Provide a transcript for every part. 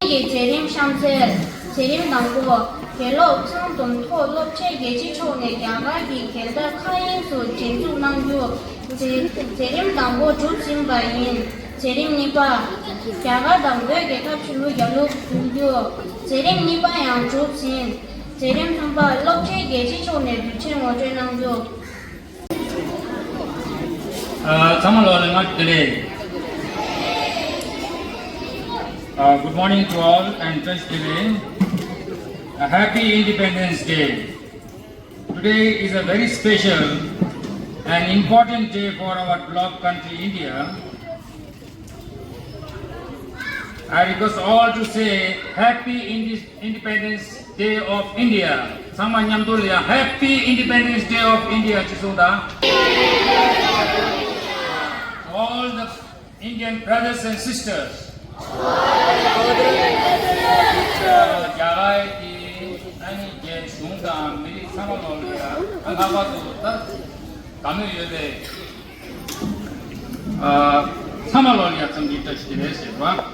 게 재림 상세 재림 당고 개로 창동 토로 체계 기초의 양가기 개다 카인수 제주 남주 재림 당고 주심 바인 재림 니바 야가 당고에 갑출로 연로 공주 재림 니바 양 주심 재림 상바 롭체계 기초의 주침 어제 남주 Good morning to all and Thanksgiving. A happy Independence Day. Today is a very special and important day for our beloved country India. I request all to say Happy Independence Day of India. Sama nyamdul ya Happy Independence Day of India Chisunda. All the Indian brothers and sisters. Jagai di ani je sunga miri sama lolia angaba tu ta kami yebe sama lolia samji tashkile sewa.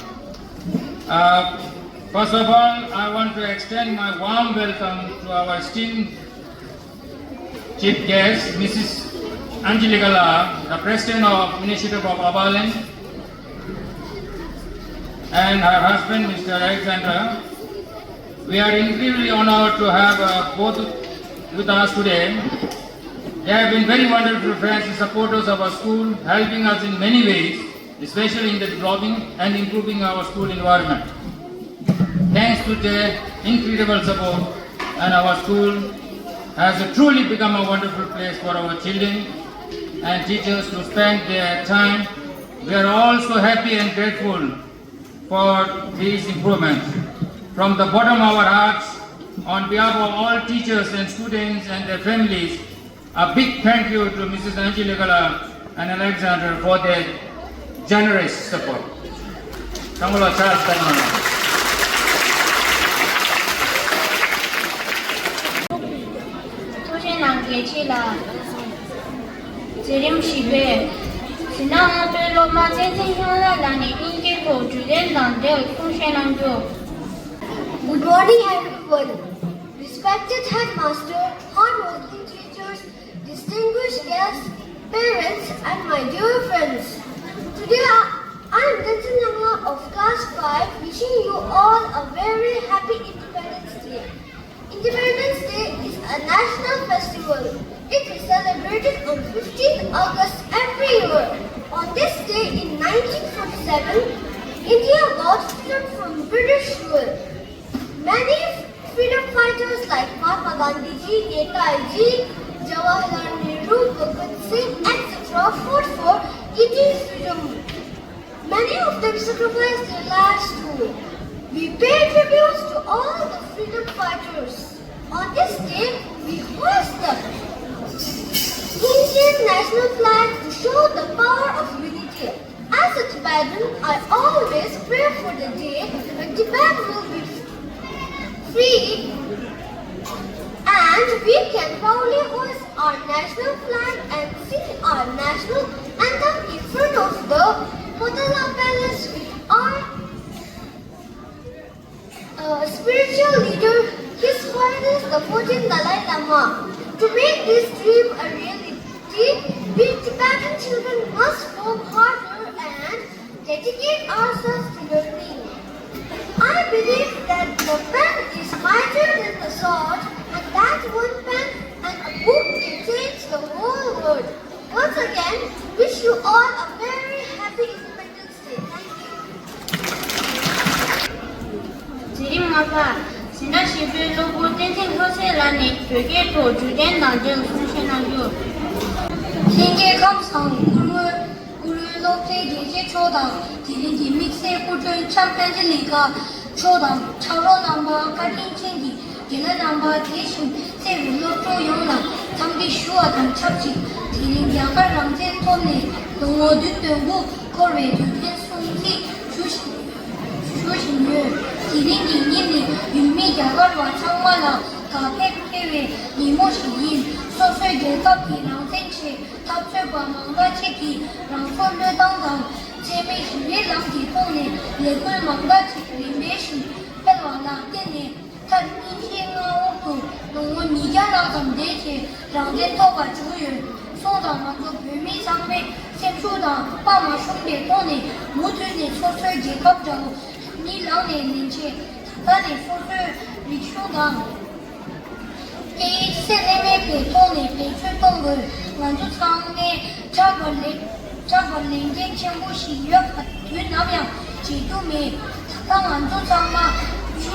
First of all, I want to extend my warm welcome to our esteemed chief guest, Mrs. Angelica, the President of Initiative of Abaland, and her husband, Mr. Alexander. We are incredibly honored to have both with us today. They have been very wonderful friends and supporters of our school, helping us in many ways, especially in the developing and improving our school environment. Thanks to their incredible support, and our school has truly become a wonderful place for our children and teachers to spend their time. We are also happy and grateful for these improvements. From the bottom of our hearts, on behalf of all teachers and students and their families, a big thank you to Mrs. Angelica and Alexander for their generous support. Good morning everyone. Respected headmaster, hardworking teachers, distinguished guests, parents and my dear friends. Today I am Tibetan of class 5 wishing you all a very happy Independence Day. Independence Day is a national festival. It is celebrated on 15th August every year. On this day in 1947, India got freedom from British rule. Many freedom fighters like Mahatma Gandhi ji, Netaji, Jawaharlal Nehru, Bhagat Singh, etc. fought for Indian freedom. Many of them sacrificed their lives too. We pay tributes to all the freedom fighters. On this day, we hoist the Indian national flag to show the power of unity. As a Tibetan, I always pray for the day when Tibet will be free and we can proudly hoist our national flag and sing our national anthem in front of the Potala Palace with our spiritual leader, His Holiness the 14th Dalai Lama. To make this dream a reality, we Tibetan children must work harder and dedicate ourselves to learning. I believe that the pen is mightier than the sword, and that one pen and a book can change the whole world. Once again, wish you all a very happy Independence Day. Thank you. 재림 마파 지난 10일 로고 땡땡 허세라니 되게 더 주된 난정 송신하죠. 신계 감상 구르로 페이지 초당 디린디 믹스에 꾸준 참편질리가 초당 차로 남바 가린친디 디는 남바 대신 세르로 조용나 상디 슈어당 찹지 디린 양갈 랑제 톤네 동어 듣고 거래 주된 송티 주신유 디린디 님이 윤미 양갈 완창만나 가페케웨 니모시인 소설계 카피 랑센치 탑출과 망가치기 랑손르 당당 재미 ये lanky तोने ये कुल मंगा चिकली मेशी पेलवाना तेने तनी चिंगा ओकु नोंगो निजाना समदेचे रांजे तोगा जुयु सोदा मंगो भूमि संबे सेमशुदा पामा शोंगे तोने मुजुने सोसो जेकब जाओ नीलाने निचे ताने सोसो रिशुदा के सेनेमे पे तोने पे चुतोंगो 만주 상에 자벌링 쟁청부시 유나명 지도미 당 만주 상마 주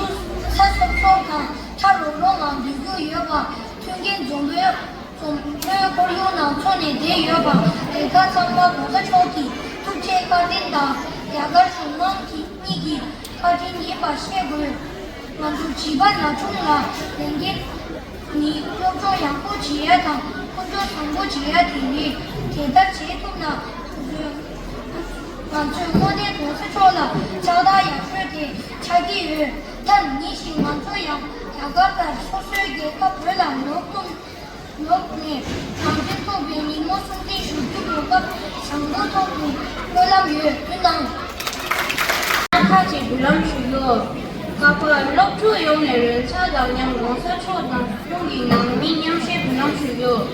사속소가 차로롱한 유유여바 튕긴 정도여 고려나 촌에 대여바 대가 상마 보다 초기 투체가 된다 야가 수능기 니기 가진 이바 셰불 만주 집안 나중라 랭게 니 조조 양보 지혜당 혼자 정보 지혜야 되니 대다 제도나 만주 모델 도서초나 자다 약속에 자기를 단 니시 만주양 야가다 소설계 커플라 녹네 강진토 변이 모습이 슈트로가 상도토비 놀람유 윤당开启不让许多。他会露出有美人差的阳光色臭的，用以能明阳水不让许多。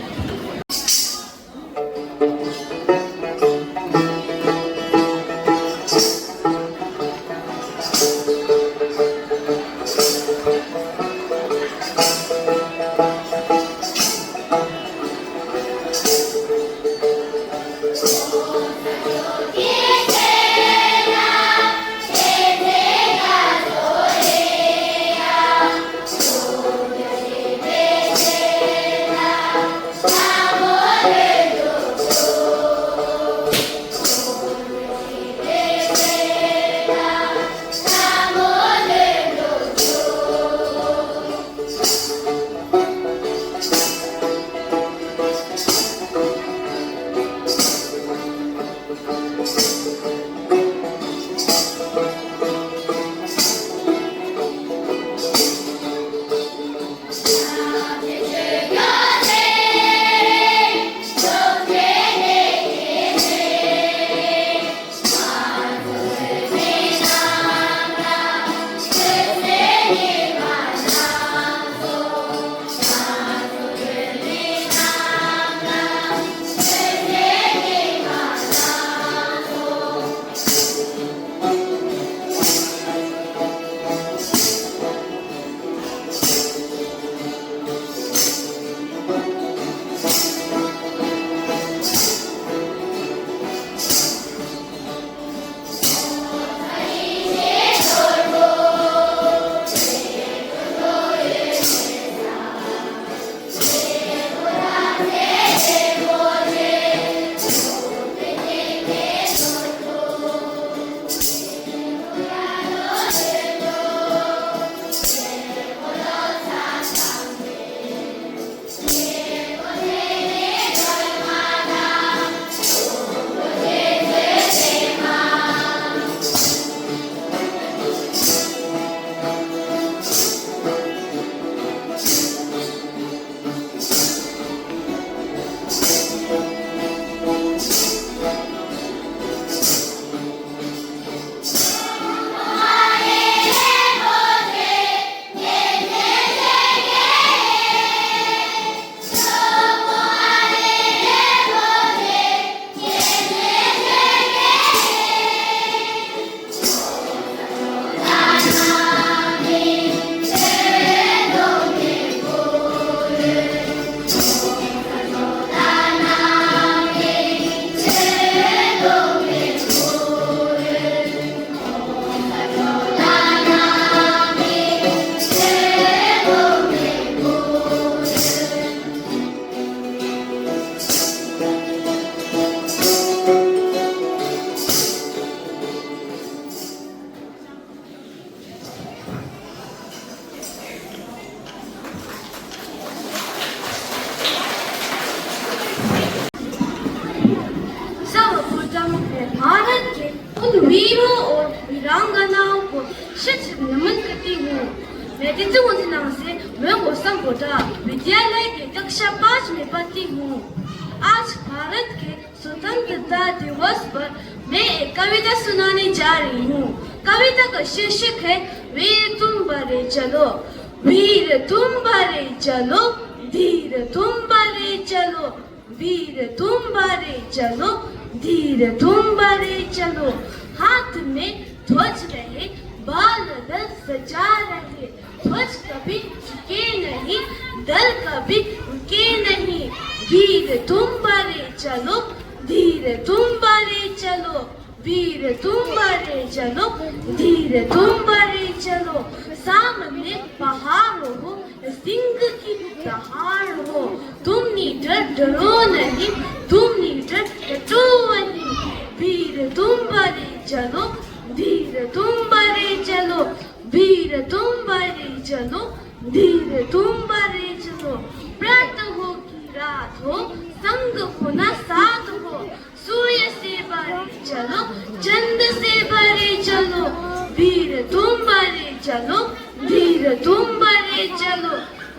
वीरों और वीरांगनाओं को शत नमन करती हूँ। मैं दिनांक से मैं संभोता विद्यालय के कक्षा 5 में पढ़ती हूँ। आज भारत के स्वतंत्रता दिवस पर मैं एक कविता सुनाने जा रही हूँ। कविता का शीर्षक है वीर तुम बड़े चलो, वीर तुम बड़े चलो, धीर तुम बड़े चलो, वीर तुम बड़े चलो, धीर तुम बड़े चलो। हाथ में ध्वज रहे, बाल दल सजा रहे, ध्वज कभी झुके नहीं, दल कभी रुके नहीं। वीर तुम बड़े चलो, धीर तुम बड़े चलो, वीर तुम बड़े चलो, धीर तुम बड़े चलो। सामने पहाड़ हो, सिंह की दहाड़ हो, तुम निडर डरो नहीं, तुम निडर डरो नहीं। वीर तुम बड़े चलो, धीर तुम बड़े चलो, वीर तुम बड़े चलो, धीर तुम बड़े चलो। प्रात हो की रात हो, संग हो ना साथ हो, सूर्य से बड़े चलो, चंद से बड़े चलो। वीर तुम बड़े चलो, धीर तुम बड़े चलो,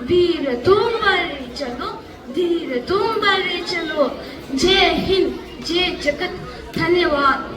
वीर तुम बड़े चलो, धीर तुम बड़े चलो। जय हिंद, जय जगत, धन्यवाद।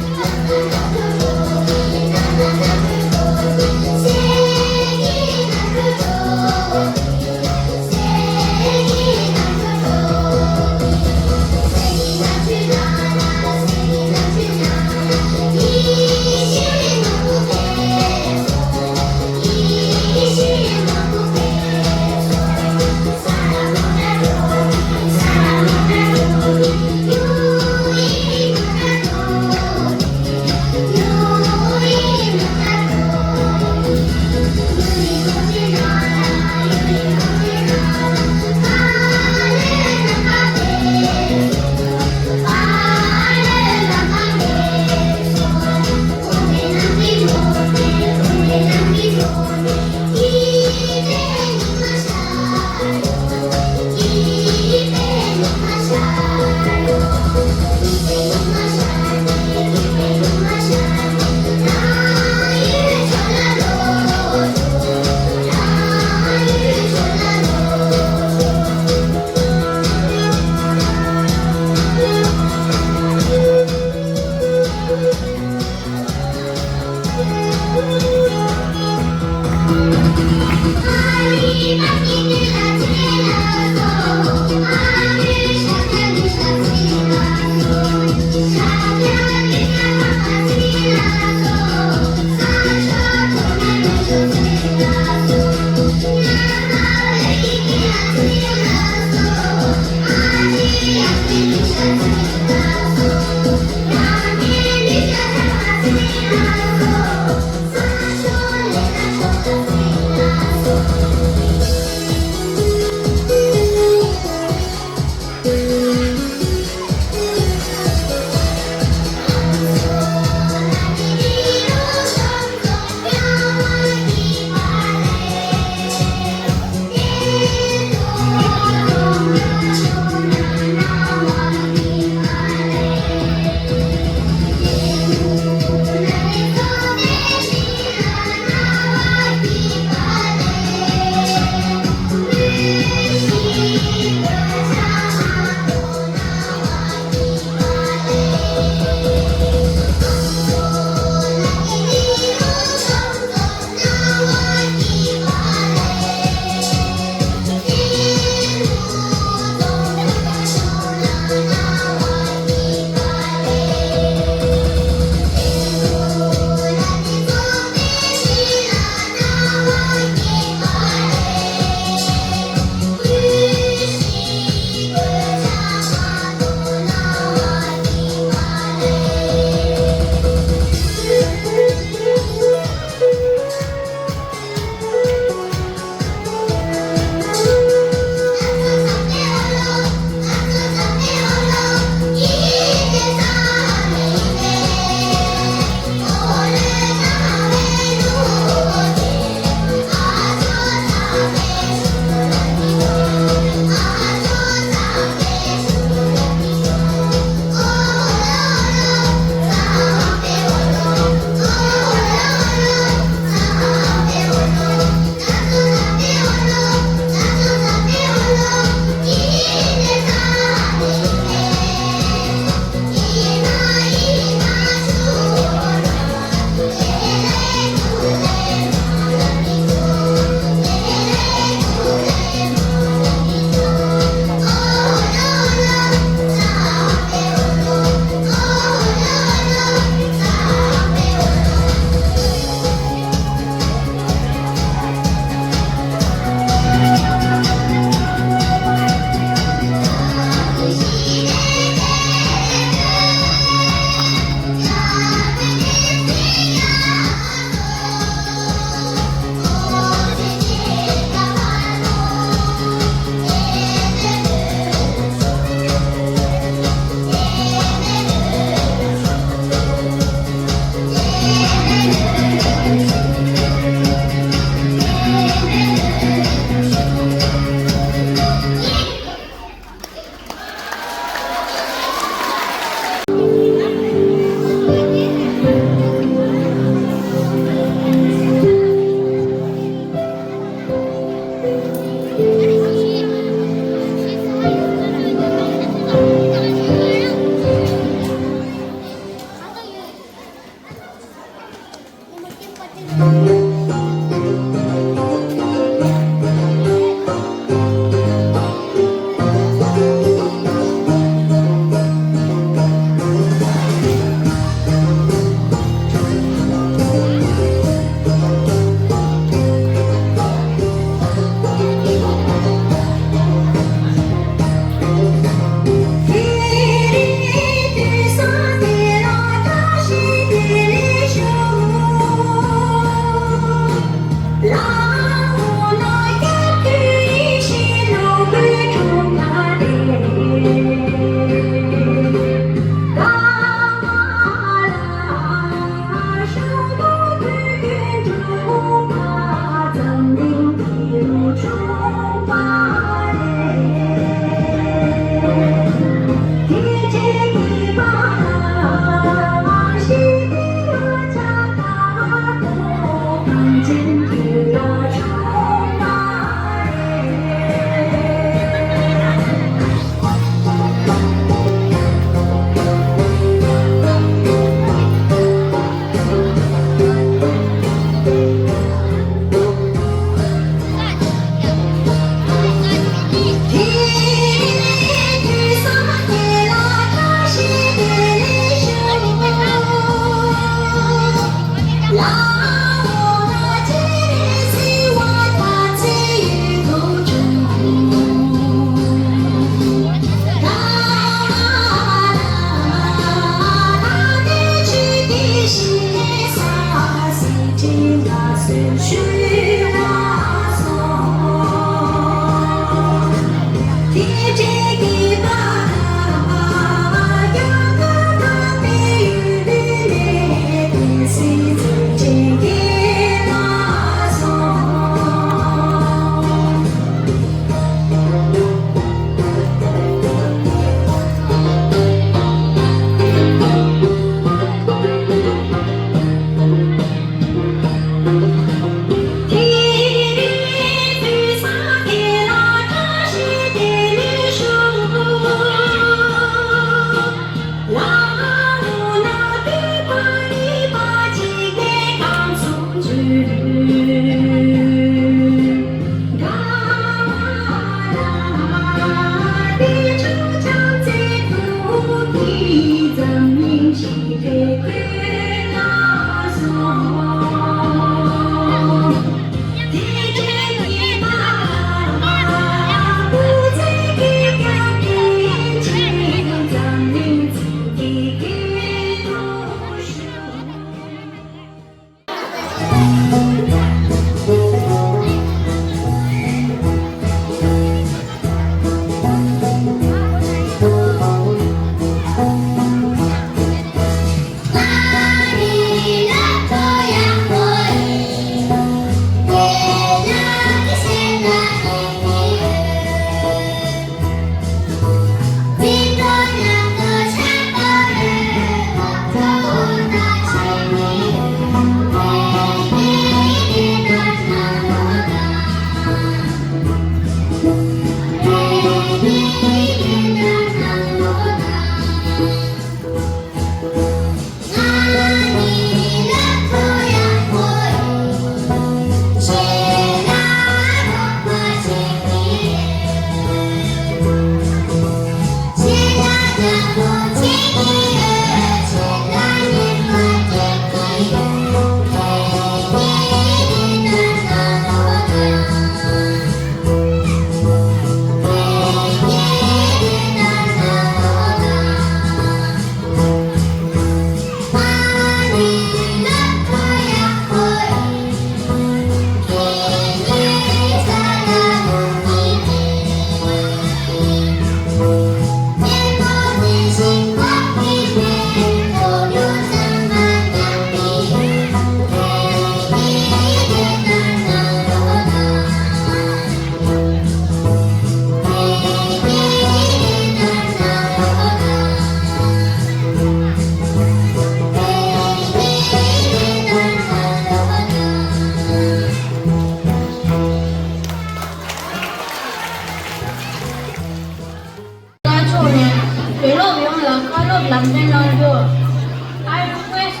I request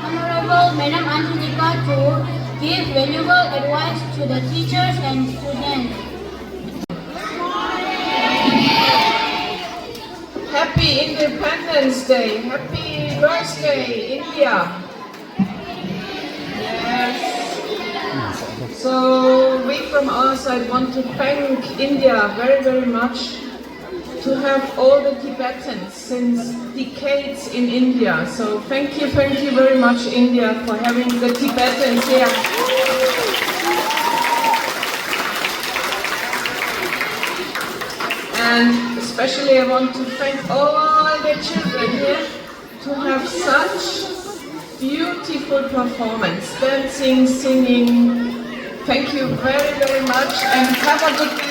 Honorable Madam Angelika to give valuable advice to the teachers and students. Happy Independence Day! Happy birthday, India! Yes. So we from our side want to thank India very, very much to have all the Tibetans since decades in India. So thank you very much, India, for having the Tibetans here. And especially I want to thank all the children here to have such beautiful performance, dancing, singing. Thank you very much and have a good day.